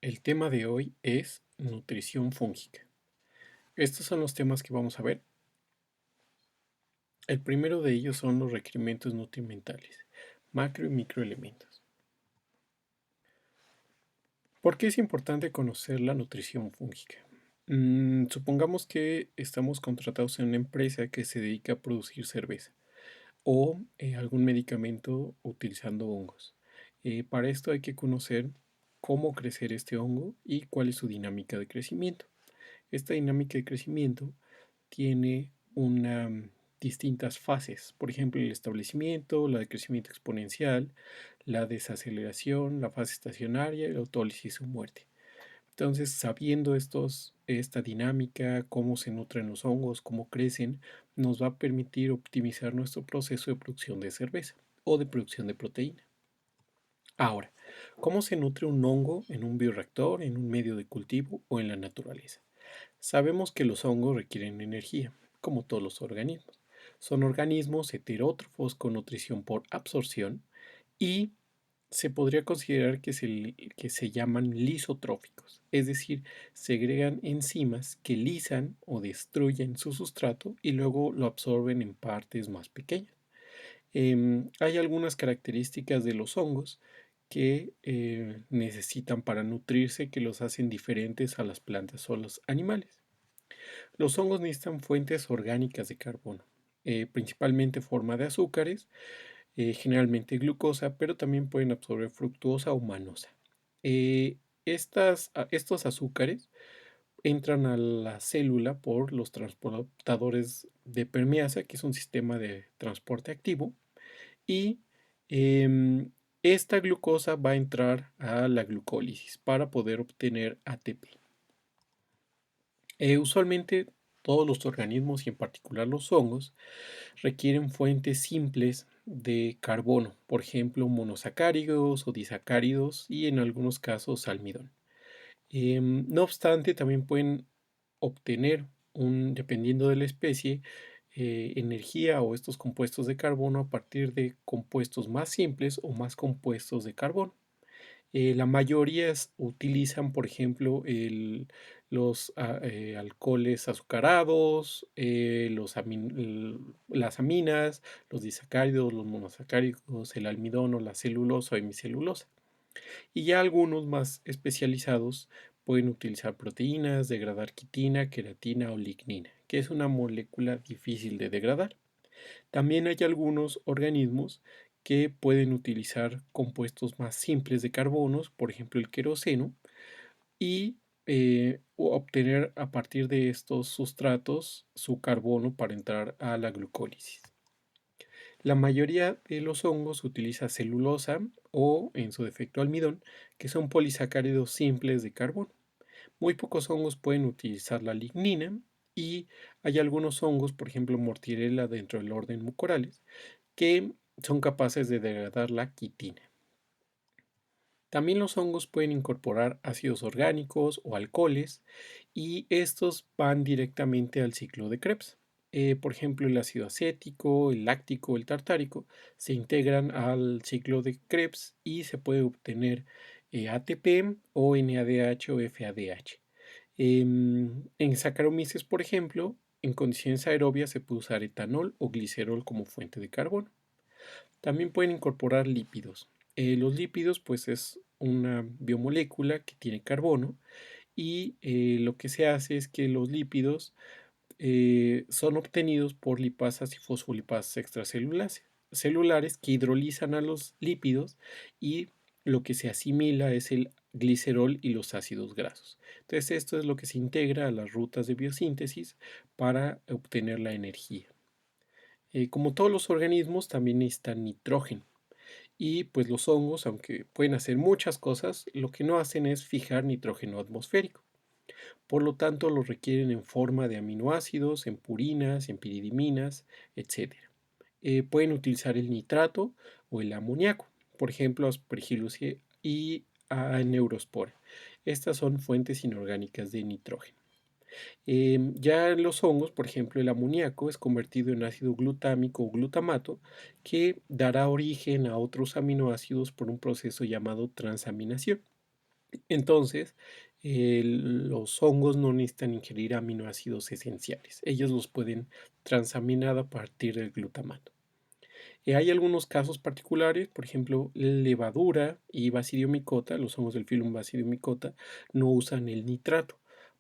El tema de hoy es nutrición fúngica. Estos son los temas que vamos a ver. El primero de ellos son los requerimientos nutrimentales, macro y microelementos. ¿Por qué es importante conocer la nutrición fúngica? Supongamos que estamos contratados en una empresa que se dedica a producir cerveza o algún medicamento utilizando hongos. Para esto hay que conocer cómo crecer este hongo y cuál es su dinámica de crecimiento. Esta dinámica de crecimiento tiene distintas fases, por ejemplo, el establecimiento, la de crecimiento exponencial, la desaceleración, la fase estacionaria, la autólisis o muerte. Entonces, sabiendo esta dinámica, cómo se nutren los hongos, cómo crecen, nos va a permitir optimizar nuestro proceso de producción de cerveza o de producción de proteína. Ahora, ¿cómo se nutre un hongo en un bioreactor, en un medio de cultivo o en la naturaleza? Sabemos que los hongos requieren energía, como todos los organismos. Son organismos heterótrofos con nutrición por absorción y se podría considerar que se llaman lisotróficos, es decir, segregan enzimas que lisan o destruyen su sustrato y luego lo absorben en partes más pequeñas. Hay algunas características de los hongos que necesitan para nutrirse que los hacen diferentes a las plantas o a los animales. Los hongos necesitan fuentes orgánicas de carbono, principalmente en forma de azúcares, generalmente glucosa, pero también pueden absorber fructuosa o manosa. Estos azúcares entran a la célula por los transportadores de permeasa, que es un sistema de transporte activo, y em, esta glucosa va a entrar a la glucólisis para poder obtener ATP. Usualmente todos los organismos y en particular los hongos requieren fuentes simples de carbono, por ejemplo monosacáridos o disacáridos y en algunos casos almidón. No obstante, también pueden obtener, dependiendo de la especie, energía o estos compuestos de carbono a partir de compuestos más simples o más compuestos de carbono. La mayoría utilizan, por ejemplo, los alcoholes azucarados, las aminas, los disacáridos, los monosacáridos, el almidón o la celulosa o hemicelulosa. Y ya algunos más especializados pueden utilizar proteínas, degradar quitina, queratina o lignina, que es una molécula difícil de degradar. También hay algunos organismos que pueden utilizar compuestos más simples de carbonos, por ejemplo el queroseno, y obtener a partir de estos sustratos su carbono para entrar a la glucólisis. La mayoría de los hongos utiliza celulosa o, en su defecto, almidón, que son polisacáridos simples de carbono. Muy pocos hongos pueden utilizar la lignina y hay algunos hongos, por ejemplo Mortirella dentro del orden Mucorales, que son capaces de degradar la quitina. También los hongos pueden incorporar ácidos orgánicos o alcoholes y estos van directamente al ciclo de Krebs. Por ejemplo, el ácido acético, el láctico, el tartárico se integran al ciclo de Krebs y se puede obtener ATP o NADH o FADH. En Saccharomyces, por ejemplo, en condiciones aerobias se puede usar etanol o glicerol como fuente de carbono. También pueden incorporar lípidos. Los lípidos, pues, es una biomolécula que tiene carbono y lo que se hace es que los lípidos son obtenidos por lipasas y fosfolipasas extracelulares que hidrolizan a los lípidos y lo que se asimila es el glicerol y los ácidos grasos. Entonces esto es lo que se integra a las rutas de biosíntesis para obtener la energía. Como todos los organismos también necesitan nitrógeno y pues los hongos, aunque pueden hacer muchas cosas, lo que no hacen es fijar nitrógeno atmosférico. Por lo tanto, lo requieren en forma de aminoácidos, en purinas, en piridiminas, etc. Pueden utilizar el nitrato o el amoníaco, por ejemplo, Aspergillus y Neurospora. Estas son fuentes inorgánicas de nitrógeno. Ya en los hongos, por ejemplo, el amoníaco es convertido en ácido glutámico o glutamato que dará origen a otros aminoácidos por un proceso llamado transaminación. Entonces, los hongos no necesitan ingerir aminoácidos esenciales. Ellos los pueden transaminar a partir del glutamato. Hay algunos casos particulares, por ejemplo, levadura y Basidiomycota, los hongos del filum Basidiomycota, no usan el nitrato.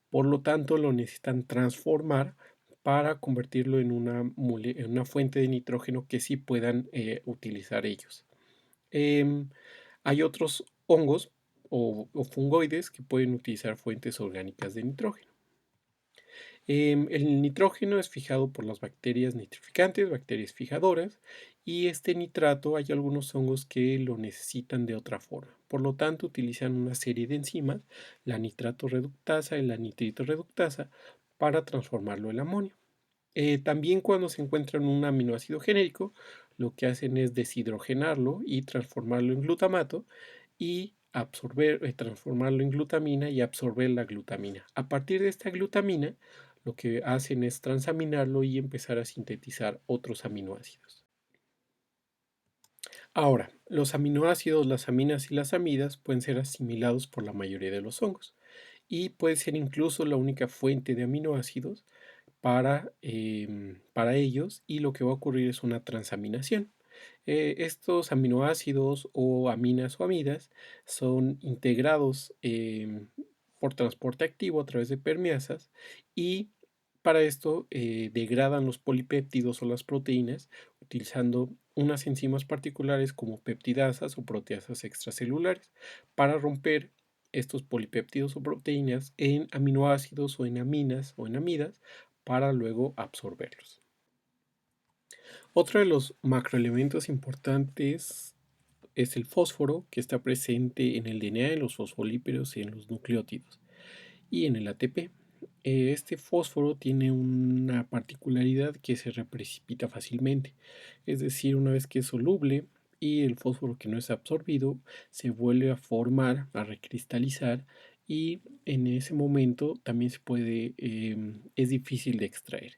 Por lo tanto, lo necesitan transformar para convertirlo en una fuente de nitrógeno que sí puedan utilizar ellos. Em, Hay otros hongos o fungoides que pueden utilizar fuentes orgánicas de nitrógeno. El nitrógeno es fijado por las bacterias nitrificantes, bacterias fijadoras, y este nitrato hay algunos hongos que lo necesitan de otra forma. Por lo tanto, utilizan una serie de enzimas, la nitrato reductasa y la nitrito reductasa, para transformarlo en amonio. También cuando se encuentran un aminoácido genérico, lo que hacen es deshidrogenarlo y transformarlo en glutamato y transformarlo en glutamina y absorber la glutamina. A partir de esta glutamina, lo que hacen es transaminarlo y empezar a sintetizar otros aminoácidos. Ahora, los aminoácidos, las aminas y las amidas pueden ser asimilados por la mayoría de los hongos y puede ser incluso la única fuente de aminoácidos para ellos, y lo que va a ocurrir es una transaminación. Estos aminoácidos o aminas o amidas son integrados por transporte activo a través de permeasas, y para esto degradan los polipéptidos o las proteínas utilizando unas enzimas particulares como peptidasas o proteasas extracelulares para romper estos polipéptidos o proteínas en aminoácidos o en aminas o en amidas para luego absorberlos. Otro de los macroelementos importantes es el fósforo, que está presente en el DNA, en los fosfolípidos y en los nucleótidos y en el ATP. Este fósforo tiene una particularidad que se reprecipita fácilmente, es decir, una vez que es soluble y el fósforo que no es absorbido se vuelve a formar, a recristalizar, y en ese momento también es difícil de extraer.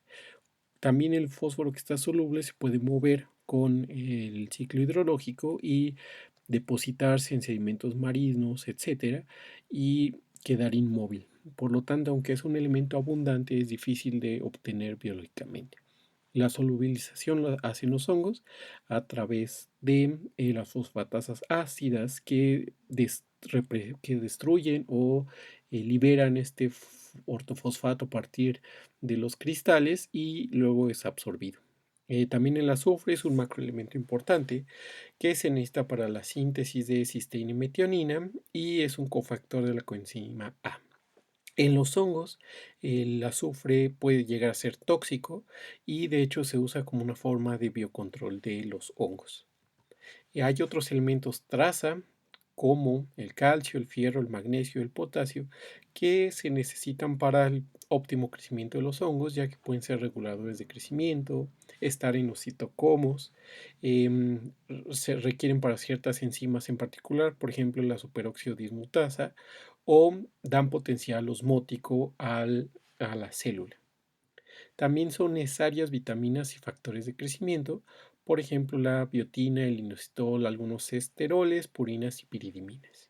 También el fósforo que está soluble se puede mover con el ciclo hidrológico y depositarse en sedimentos marinos, etcétera, y quedar inmóvil. Por lo tanto, aunque es un elemento abundante, es difícil de obtener biológicamente. La solubilización la hacen los hongos a través de las fosfatasas ácidas que destruyen o liberan este ortofosfato a partir de los cristales y luego es absorbido. También el azufre es un macroelemento importante que se necesita para la síntesis de cisteína y metionina y es un cofactor de la coenzima A. En los hongos, el azufre puede llegar a ser tóxico y de hecho se usa como una forma de biocontrol de los hongos. Hay otros elementos traza, como el calcio, el fierro, el magnesio, el potasio, que se necesitan para el óptimo crecimiento de los hongos, ya que pueden ser reguladores de crecimiento, estar en los citocomos, em, se requieren para ciertas enzimas en particular, por ejemplo la superóxido dismutasa, o dan potencial osmótico a la célula. También son necesarias vitaminas y factores de crecimiento, por ejemplo la biotina, el inositol, algunos esteroles, purinas y piridiminas.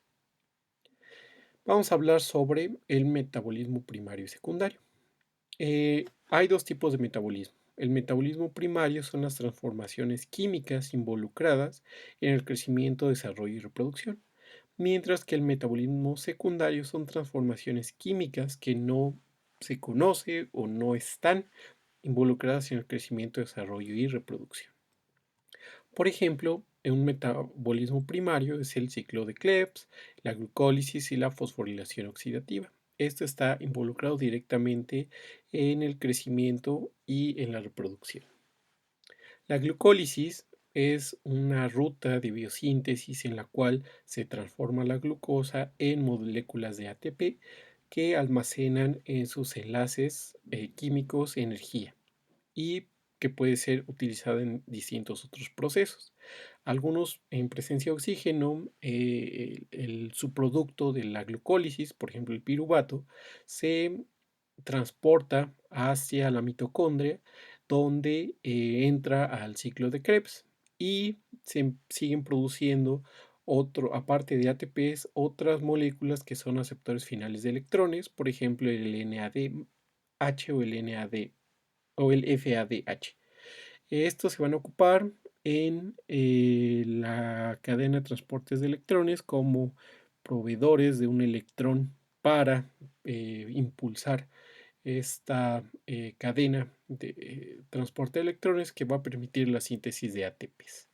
Vamos a hablar sobre el metabolismo primario y secundario. Hay dos tipos de metabolismo. El metabolismo primario son las transformaciones químicas involucradas en el crecimiento, desarrollo y reproducción, mientras que el metabolismo secundario son transformaciones químicas que no se conoce o no están involucradas en el crecimiento, desarrollo y reproducción. Por ejemplo, en un metabolismo primario es el ciclo de Krebs, la glucólisis y la fosforilación oxidativa. Esto está involucrado directamente en el crecimiento y en la reproducción. La glucólisis es una ruta de biosíntesis en la cual se transforma la glucosa en moléculas de ATP que almacenan en sus enlaces químicos energía y que puede ser utilizada en distintos otros procesos. Algunos en presencia de oxígeno, el subproducto de la glucólisis, por ejemplo el piruvato, se transporta hacia la mitocondria, donde entra al ciclo de Krebs y se siguen produciendo aparte de ATPs, otras moléculas que son aceptores finales de electrones, por ejemplo el NADH o el NAD o el FADH. Estos se van a ocupar en la cadena de transportes de electrones como proveedores de un electrón para impulsar esta cadena de transporte de electrones que va a permitir la síntesis de ATPs.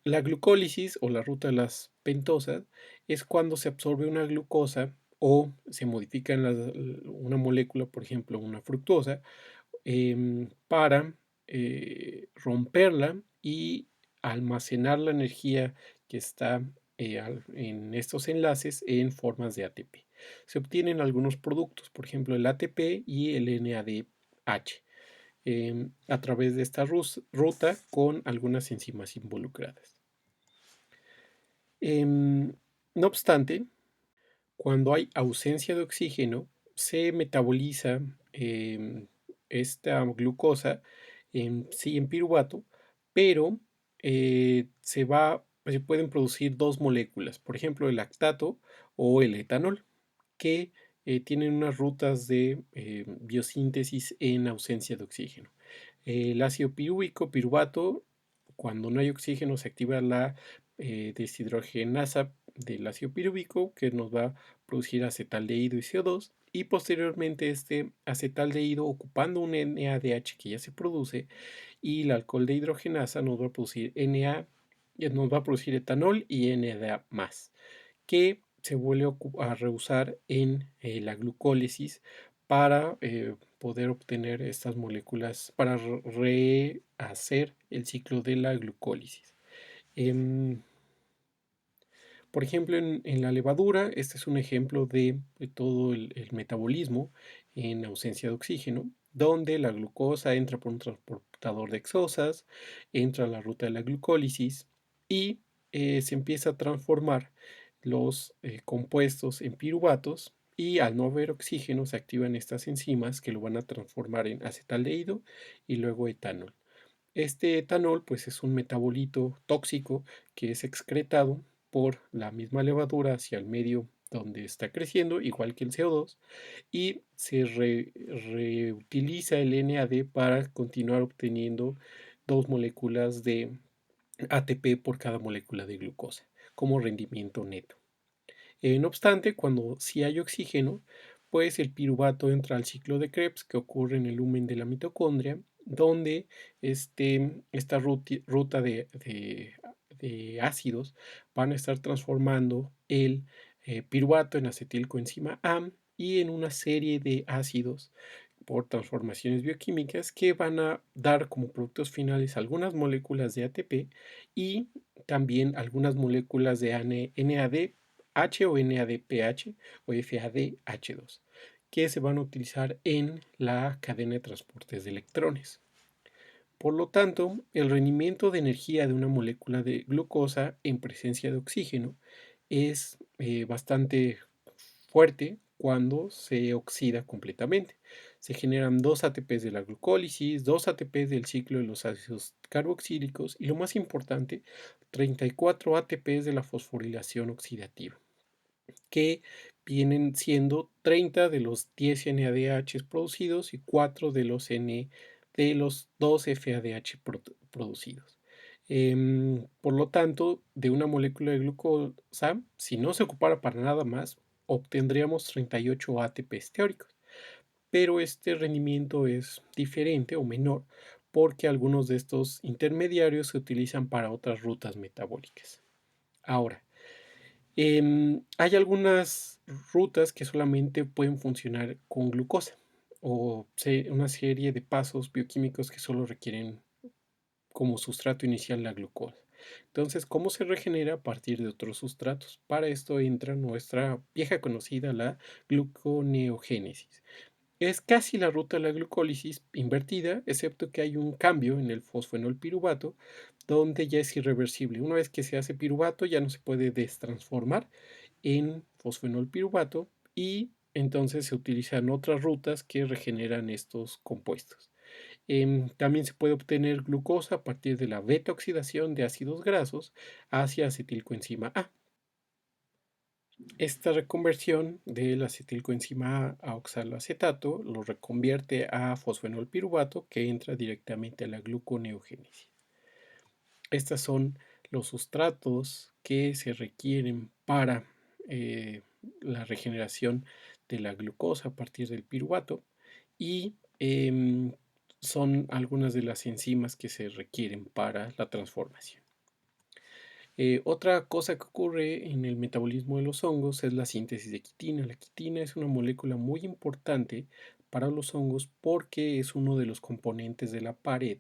La glucólisis o la ruta de las pentosas es cuando se absorbe una glucosa o se modifica una molécula, por ejemplo, una fructosa, para romperla y almacenar la energía que está en estos enlaces en formas de ATP. Se obtienen algunos productos, por ejemplo, el ATP y el NADH, a través de esta ruta con algunas enzimas involucradas. No obstante, cuando hay ausencia de oxígeno, se metaboliza esta glucosa sí en piruvato, pero se pueden producir dos moléculas, por ejemplo el lactato o el etanol, que tienen unas rutas de biosíntesis en ausencia de oxígeno. El ácido pirúvico, piruvato, cuando no hay oxígeno se activa la deshidrogenasa del ácido pirúvico que nos va a producir acetaldehído y CO2, y posteriormente este acetaldehído, ocupando un NADH que ya se produce, y el alcohol de hidrogenasa nos va a producir nos va a producir etanol y NADH+, que se vuelve a reusar en la glucólisis para poder obtener estas moléculas, para rehacer el ciclo de la glucólisis. Por ejemplo, en la levadura, este es un ejemplo de todo el metabolismo en ausencia de oxígeno, donde la glucosa entra por un transportador de exosas, entra a la ruta de la glucólisis y se empieza a transformar los compuestos en piruvatos, y al no haber oxígeno se activan estas enzimas que lo van a transformar en acetaldehído y luego etanol. Este etanol pues es un metabolito tóxico que es excretado por la misma levadura hacia el medio donde está creciendo, igual que el CO2, y se reutiliza el NAD para continuar obteniendo dos moléculas de ATP por cada molécula de glucosa como rendimiento neto. No obstante, cuando sí hay oxígeno, pues el piruvato entra al ciclo de Krebs que ocurre en el lumen de la mitocondria, donde esta ruta de ácidos van a estar transformando el piruvato en acetilcoenzima A y en una serie de ácidos por transformaciones bioquímicas que van a dar como productos finales algunas moléculas de ATP y también algunas moléculas de NADH o NADPH o FADH2, que se van a utilizar en la cadena de transportes de electrones. Por lo tanto, el rendimiento de energía de una molécula de glucosa en presencia de oxígeno es bastante fuerte cuando se oxida completamente. Se generan 2 ATPs de la glucólisis, 2 ATPs del ciclo de los ácidos carboxílicos y, lo más importante, 34 ATPs de la fosforilación oxidativa, que vienen siendo 30 de los 10 NADH producidos y 4 de los 2 FADH producidos. Por lo tanto, de una molécula de glucosa, si no se ocupara para nada más, obtendríamos 38 ATPs teóricos. Pero este rendimiento es diferente o menor porque algunos de estos intermediarios se utilizan para otras rutas metabólicas. Ahora, hay algunas rutas que solamente pueden funcionar con glucosa o una serie de pasos bioquímicos que solo requieren como sustrato inicial la glucosa. Entonces, ¿cómo se regenera a partir de otros sustratos? Para esto entra nuestra vieja conocida, la gluconeogénesis. Es casi la ruta de la glucólisis invertida, excepto que hay un cambio en el fosfenolpiruvato, donde ya es irreversible. Una vez que se hace piruvato, ya no se puede destransformar en fosfenolpiruvato y entonces se utilizan otras rutas que regeneran estos compuestos. También se puede obtener glucosa a partir de la beta oxidación de ácidos grasos hacia acetilcoenzima A. Esta reconversión del acetilcoenzima A a oxaloacetato lo reconvierte a fosfenolpiruvato, que entra directamente a la gluconeogénesis. Estos son los sustratos que se requieren para eh, la regeneración de la glucosa a partir del piruvato y son algunas de las enzimas que se requieren para la transformación. Otra cosa que ocurre en el metabolismo de los hongos es la síntesis de quitina. La quitina es una molécula muy importante para los hongos porque es uno de los componentes de la pared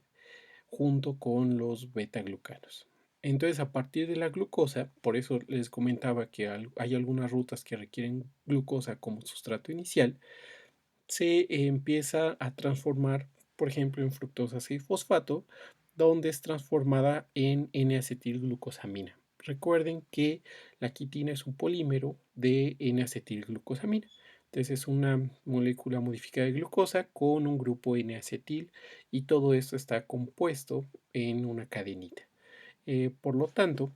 junto con los betaglucanos. Entonces, a partir de la glucosa, por eso les comentaba que hay algunas rutas que requieren glucosa como sustrato inicial, se empieza a transformar, por ejemplo, en fructosa 6-fosfato, donde es transformada en N-acetilglucosamina. Recuerden que la quitina es un polímero de N-acetilglucosamina. Entonces es una molécula modificada de glucosa con un grupo N-acetil y todo esto está compuesto en una cadenita. Por lo tanto,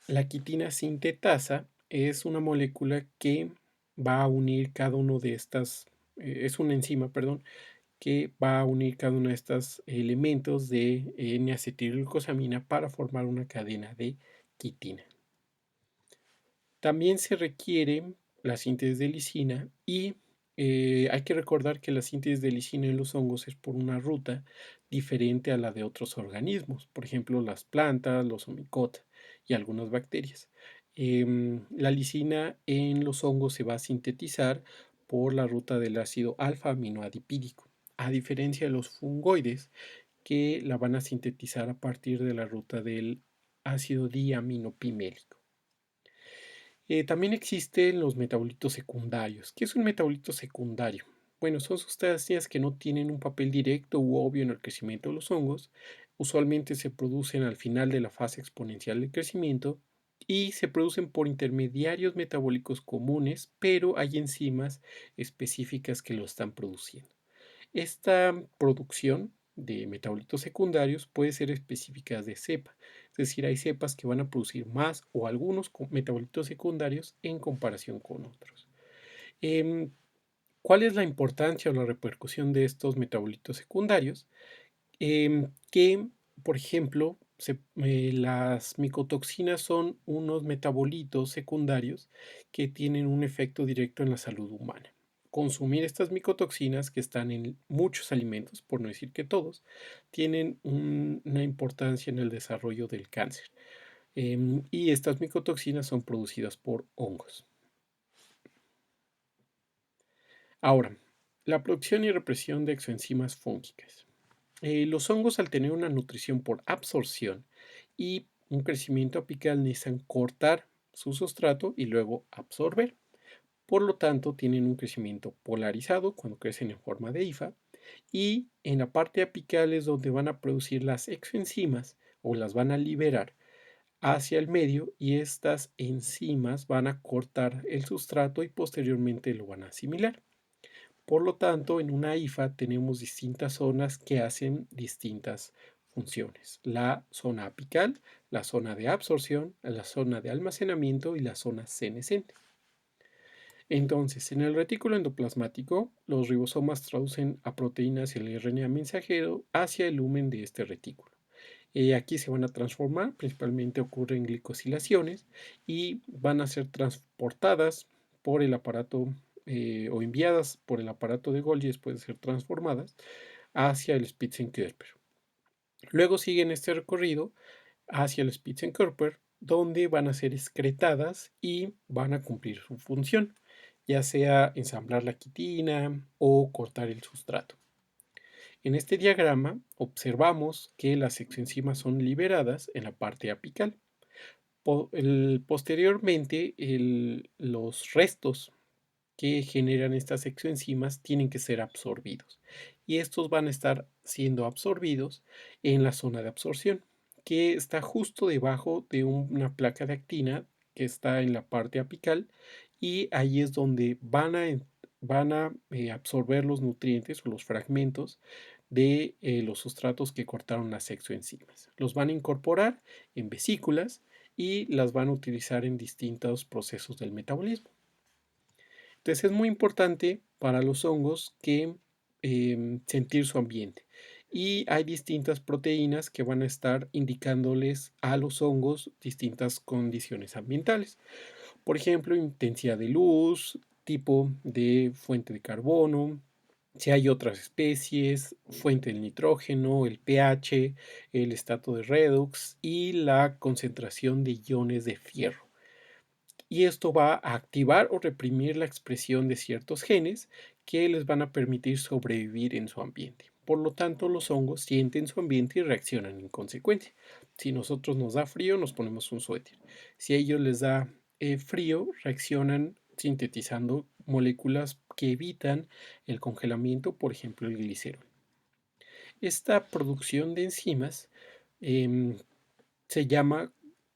la quitina sintetasa es una molécula que va a unir cada uno de estas, es una enzima, perdón, que va a unir cada uno de estos elementos de N-acetilglucosamina para formar una cadena de quitina. También se requiere la síntesis de lisina y hay que recordar que la síntesis de lisina en los hongos es por una ruta diferente a la de otros organismos, por ejemplo las plantas, los omicota y algunas bacterias. La lisina en los hongos se va a sintetizar por la ruta del ácido alfa aminoadipídico, a diferencia de los fungoides que la van a sintetizar a partir de la ruta del ácido diaminopimélico. También existen los metabolitos secundarios. ¿Qué es un metabolito secundario? Bueno, son sustancias que no tienen un papel directo u obvio en el crecimiento de los hongos. Usualmente se producen al final de la fase exponencial del crecimiento y se producen por intermediarios metabólicos comunes, pero hay enzimas específicas que lo están produciendo. Esta producción de metabolitos secundarios puede ser específica de cepa, es decir, hay cepas que van a producir más o algunos metabolitos secundarios en comparación con otros. Em, ¿Cuál es la importancia o la repercusión de estos metabolitos secundarios? Que, por ejemplo, las micotoxinas son unos metabolitos secundarios que tienen un efecto directo en la salud humana. Consumir estas micotoxinas, que están en muchos alimentos, por no decir que todos, tienen una importancia en el desarrollo del cáncer. Y estas micotoxinas son producidas por hongos. Ahora, la producción y represión de exoenzimas fúngicas. Los hongos, al tener una nutrición por absorción y un crecimiento apical, necesitan cortar su sustrato y luego absorber. Por lo tanto, tienen un crecimiento polarizado cuando crecen en forma de hifa y en la parte apical es donde van a producir las exoenzimas o las van a liberar hacia el medio y estas enzimas van a cortar el sustrato y posteriormente lo van a asimilar. Por lo tanto, en una IFA tenemos distintas zonas que hacen distintas funciones. La zona apical, la zona de absorción, la zona de almacenamiento y la zona senescente. Entonces, en el retículo endoplasmático, los ribosomas traducen a proteínas y el RNA mensajero hacia el lumen de este retículo. Aquí se van a transformar, principalmente ocurren glicosilaciones y van a ser transportadas por el aparato o enviadas por el aparato de Golgi después de ser transformadas hacia el Spitzenkörper. Luego siguen este recorrido hacia el Spitzenkörper, donde van a ser excretadas y van a cumplir su función, ya sea ensamblar la quitina o cortar el sustrato. En este diagrama observamos que las exoenzimas son liberadas en la parte apical. Posteriormente, los restos que generan estas exoenzimas tienen que ser absorbidos y estos van a estar siendo absorbidos en la zona de absorción, que está justo debajo de una placa de actina que está en la parte apical y ahí es donde van a van a absorber los nutrientes o los fragmentos de los sustratos que cortaron las exoenzimas. Los van a incorporar en vesículas y las van a utilizar en distintos procesos del metabolismo. Entonces es muy importante para los hongos que sentir su ambiente. Y hay distintas proteínas que van a estar indicándoles a los hongos distintas condiciones ambientales. Por ejemplo, intensidad de luz, tipo de fuente de carbono, si hay otras especies, fuente del nitrógeno, el pH, el estado de redox y la concentración de iones de fierro. Y esto va a activar o reprimir la expresión de ciertos genes que les van a permitir sobrevivir en su ambiente. Por lo tanto, los hongos sienten su ambiente y reaccionan en consecuencia. Si nosotros nos da frío, nos ponemos un suéter. Si a ellos les da frío, reaccionan sintetizando moléculas que evitan el congelamiento, por ejemplo, el glicerol. Esta producción de enzimas em, se llama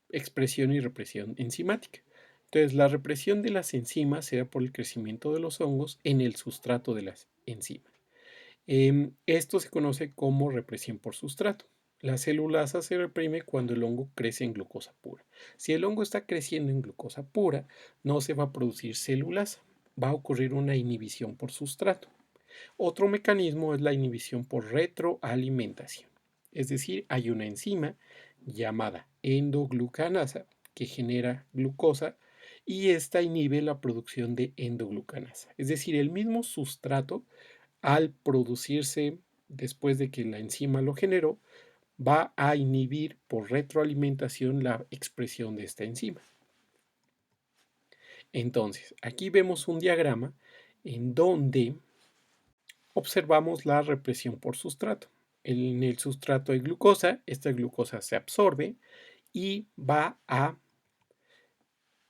expresión y represión enzimática. Entonces, la represión de las enzimas se da por el crecimiento de los hongos en el sustrato de las enzimas. Esto se conoce como represión por sustrato. La celulasa se reprime cuando el hongo crece en glucosa pura. Si el hongo está creciendo en glucosa pura, no se va a producir celulasa, va a ocurrir una inhibición por sustrato. Otro mecanismo es la inhibición por retroalimentación. Es decir, hay una enzima llamada endoglucanasa que genera glucosa y esta inhibe la producción de endoglucanasa. Es decir, el mismo sustrato al producirse después de que la enzima lo generó, va a inhibir por retroalimentación la expresión de esta enzima. Entonces, aquí vemos un diagrama en donde observamos la represión por sustrato. En el sustrato hay glucosa, esta glucosa se absorbe y va a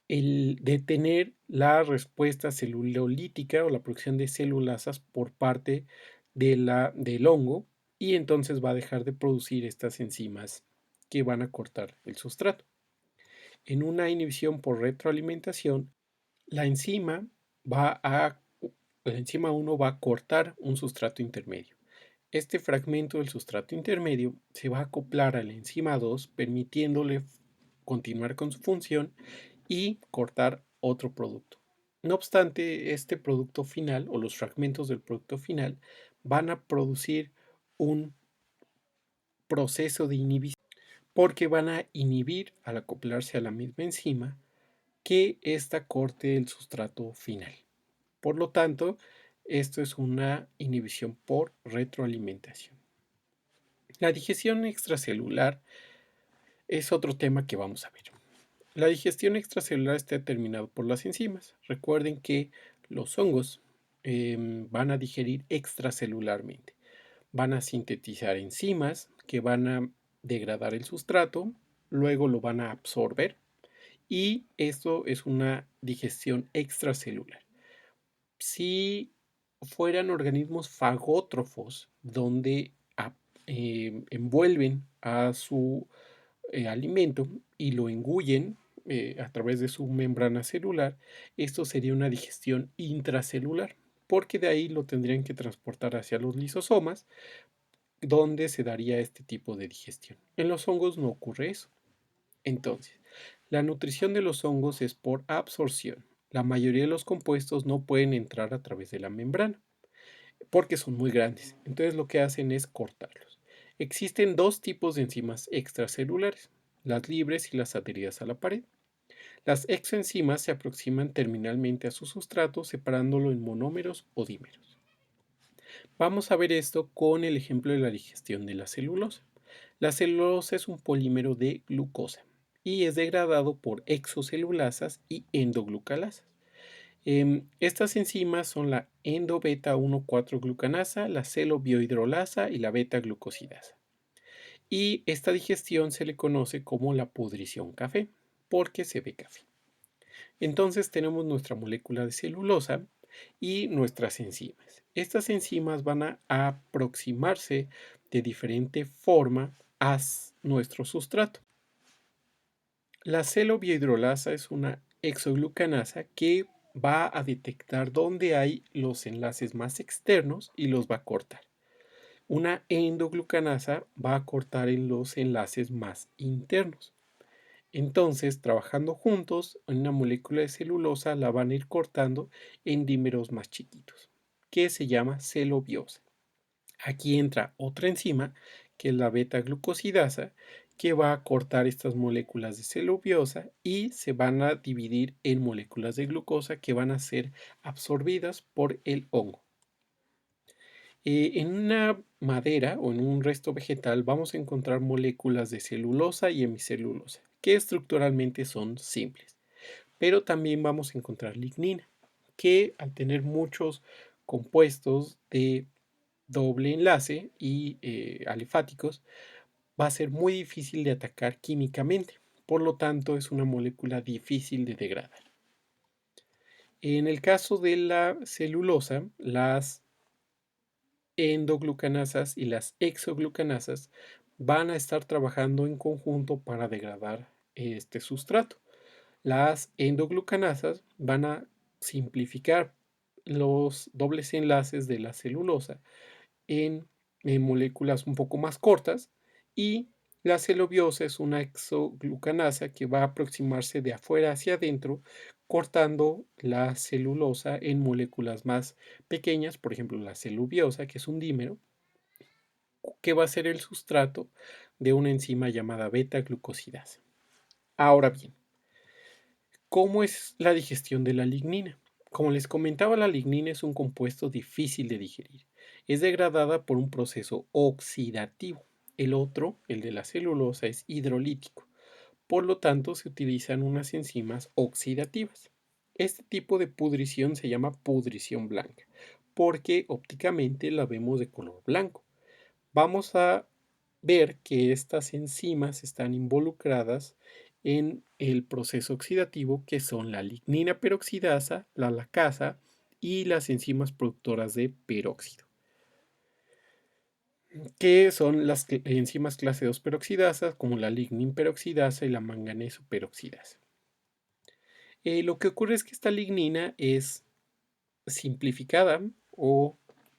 detener la respuesta celulolítica o la producción de celulasas por parte del hongo y entonces va a dejar de producir estas enzimas que van a cortar el sustrato. En una inhibición por retroalimentación, la enzima la enzima 1 va a cortar un sustrato intermedio. Este fragmento del sustrato intermedio se va a acoplar a la enzima 2, permitiéndole continuar con su función y cortar otro producto. No obstante, este producto final o los fragmentos del producto final van a producir un proceso de inhibición porque van a inhibir al acoplarse a la misma enzima que ésta corte el sustrato final. Por lo tanto, esto es una inhibición por retroalimentación. La digestión extracelular es otro tema que vamos a ver. La digestión extracelular está determinada por las enzimas. Recuerden que los hongos van a digerir extracelularmente. Van a sintetizar enzimas que van a degradar el sustrato, luego lo van a absorber y esto es una digestión extracelular. Si fueran organismos fagótrofos donde envuelven a su alimento y lo engullen a través de su membrana celular, esto sería una digestión intracelular, porque de ahí lo tendrían que transportar hacia los lisosomas, donde se daría este tipo de digestión. En los hongos no ocurre eso. Entonces, la nutrición de los hongos es por absorción. La mayoría de los compuestos no pueden entrar a través de la membrana porque son muy grandes. Entonces lo que hacen es cortarlos. Existen dos tipos de enzimas extracelulares, las libres y las adheridas a la pared. Las exoenzimas se aproximan terminalmente a su sustrato separándolo en monómeros o dímeros. Vamos a ver esto con el ejemplo de la digestión de la celulosa. La celulosa es un polímero de glucosa y es degradado por exocelulasas y endoglucalasas. Estas enzimas son la endo-beta 1,4-glucanasa, la celo-biohidrolasa y la beta-glucosidasa. Y esta digestión se le conoce como la pudrición café, porque se ve café. Entonces tenemos nuestra molécula de celulosa y nuestras enzimas. Estas enzimas van a aproximarse de diferente forma a nuestro sustrato. La celo-biohidrolasa es una exoglucanasa que va a detectar dónde hay los enlaces más externos y los va a cortar. Una endoglucanasa va a cortar en los enlaces más internos. Entonces, trabajando juntos en una molécula de celulosa, la van a ir cortando en dímeros más chiquitos, que se llama celobiosa. Aquí entra otra enzima, que es la beta-glucosidasa, que va a cortar estas moléculas de celobiosa y se van a dividir en moléculas de glucosa que van a ser absorbidas por el hongo. En una madera o en un resto vegetal vamos a encontrar moléculas de celulosa y hemicelulosa, que estructuralmente son simples, pero también vamos a encontrar lignina, que al tener muchos compuestos de doble enlace y alifáticos, va a ser muy difícil de atacar químicamente. Por lo tanto, es una molécula difícil de degradar. En el caso de la celulosa, las endoglucanasas y las exoglucanasas van a estar trabajando en conjunto para degradar este sustrato. Las endoglucanasas van a simplificar los dobles enlaces de la celulosa en, moléculas un poco más cortas, y la celobiosa es una exoglucanasa que va a aproximarse de afuera hacia adentro, cortando la celulosa en moléculas más pequeñas, por ejemplo la celubiosa, que es un dímero, que va a ser el sustrato de una enzima llamada beta-glucosidasa. Ahora bien, ¿cómo es la digestión de la lignina? Como les comentaba, la lignina es un compuesto difícil de digerir. Es degradada por un proceso oxidativo. El otro, el de la celulosa, es hidrolítico. Por lo tanto, se utilizan unas enzimas oxidativas. Este tipo de pudrición se llama pudrición blanca, porque ópticamente la vemos de color blanco. Vamos a ver que estas enzimas están involucradas en el proceso oxidativo, que son la lignina peroxidasa, la lacasa y las enzimas productoras de peróxido, que son las enzimas clase 2 peroxidasas, como la lignin peroxidasa y la manganeso peroxidasa. Lo que ocurre es que esta lignina es simplificada o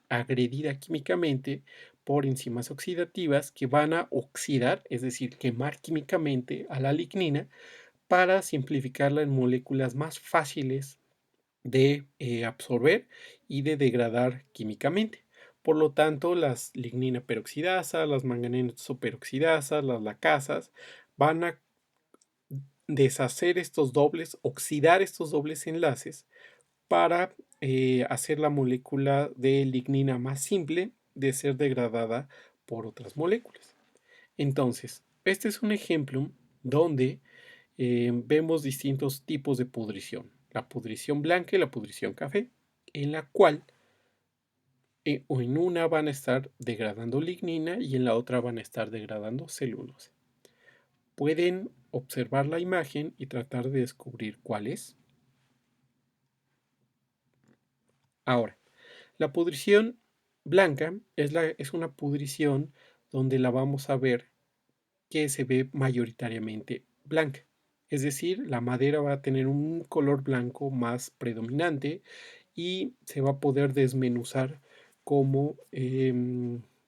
agredida químicamente por enzimas oxidativas que van a oxidar, es decir, quemar químicamente a la lignina para simplificarla en moléculas más fáciles de absorber y de degradar químicamente. Por lo tanto, las lignina peroxidasa, las manganeso peroxidasas, las lacasas van a deshacer estos dobles, oxidar estos dobles enlaces para hacer la molécula de lignina más simple de ser degradada por otras moléculas. Entonces, este es un ejemplo donde vemos distintos tipos de pudrición, la pudrición blanca y la pudrición café, en la cual o en una van a estar degradando lignina y en la otra van a estar degradando celulosa. Pueden observar la imagen y tratar de descubrir cuál es. Ahora, la pudrición blanca es una pudrición donde la vamos a ver que se ve mayoritariamente blanca. Es decir, la madera va a tener un color blanco más predominante y se va a poder desmenuzar como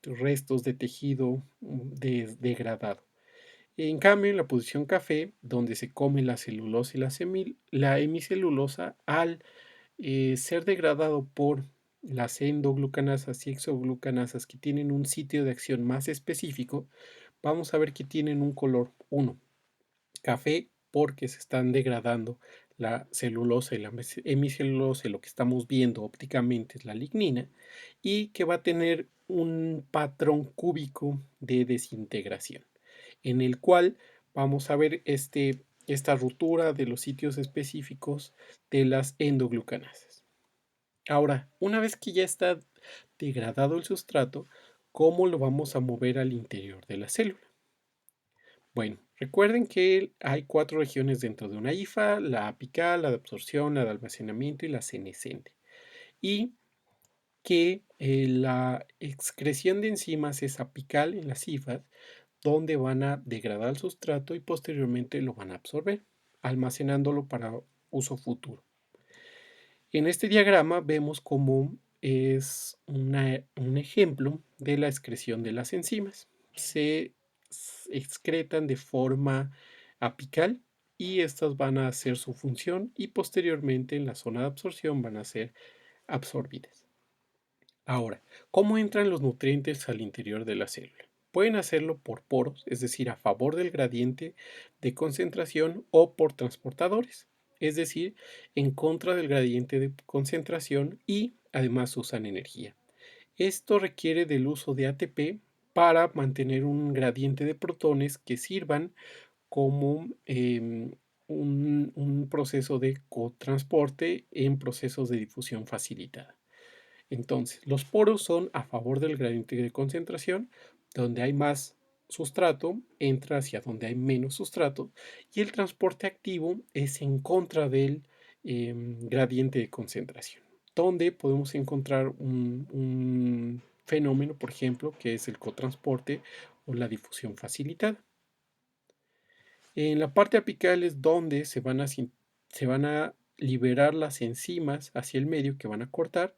restos de tejido degradado. En cambio, en la pudrición café, donde se come la celulosa y la hemicelulosa, al ser degradado por las endoglucanasas y exoglucanasas que tienen un sitio de acción más específico, vamos a ver que tienen un color 1, café, porque se están degradando la celulosa y la hemicelulosa, y lo que estamos viendo ópticamente es la lignina, y que va a tener un patrón cúbico de desintegración, en el cual vamos a ver esta ruptura de los sitios específicos de las endoglucanasas. Ahora, una vez que ya está degradado el sustrato, ¿cómo lo vamos a mover al interior de la célula? Bueno, recuerden que hay 4 regiones dentro de una hifa: la apical, la de absorción, la de almacenamiento y la senescente. Y que la excreción de enzimas es apical en las hifas, donde van a degradar el sustrato y posteriormente lo van a absorber, almacenándolo para uso futuro. En este diagrama vemos cómo es un ejemplo de la excreción de las enzimas. Se excretan de forma apical y estas van a hacer su función y posteriormente en la zona de absorción van a ser absorbidas. Ahora, ¿cómo entran los nutrientes al interior de la célula? Pueden hacerlo por poros, es decir, a favor del gradiente de concentración o por transportadores, es decir, en contra del gradiente de concentración y además usan energía. Esto requiere del uso de ATP para mantener un gradiente de protones que sirvan como un proceso de cotransporte en procesos de difusión facilitada. Entonces, los poros son a favor del gradiente de concentración, donde hay más sustrato, entra hacia donde hay menos sustrato, y el transporte activo es en contra del gradiente de concentración, donde podemos encontrar un fenómeno, por ejemplo, que es el cotransporte o la difusión facilitada. En la parte apical es donde se van a liberar las enzimas hacia el medio que van a cortar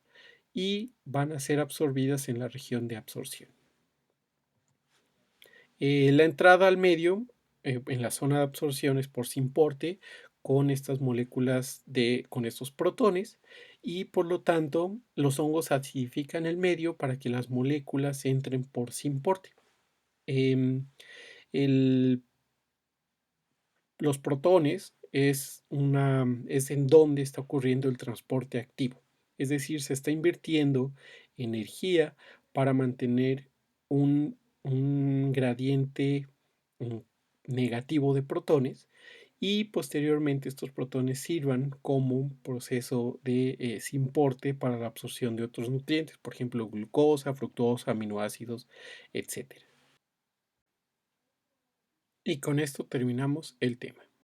y van a ser absorbidas en la región de absorción. La entrada al medio, en la zona de absorción, es por simporte con estas moléculas con estos protones y por lo tanto los hongos acidifican el medio para que las moléculas entren por simporte. Em, el Los protones es en donde está ocurriendo el transporte activo. Es decir, se está invirtiendo energía para mantener un gradiente mm, negativo de protones y posteriormente estos protones sirvan como un proceso de simporte para la absorción de otros nutrientes, por ejemplo, glucosa, fructosa, aminoácidos, etc. Y con esto terminamos el tema.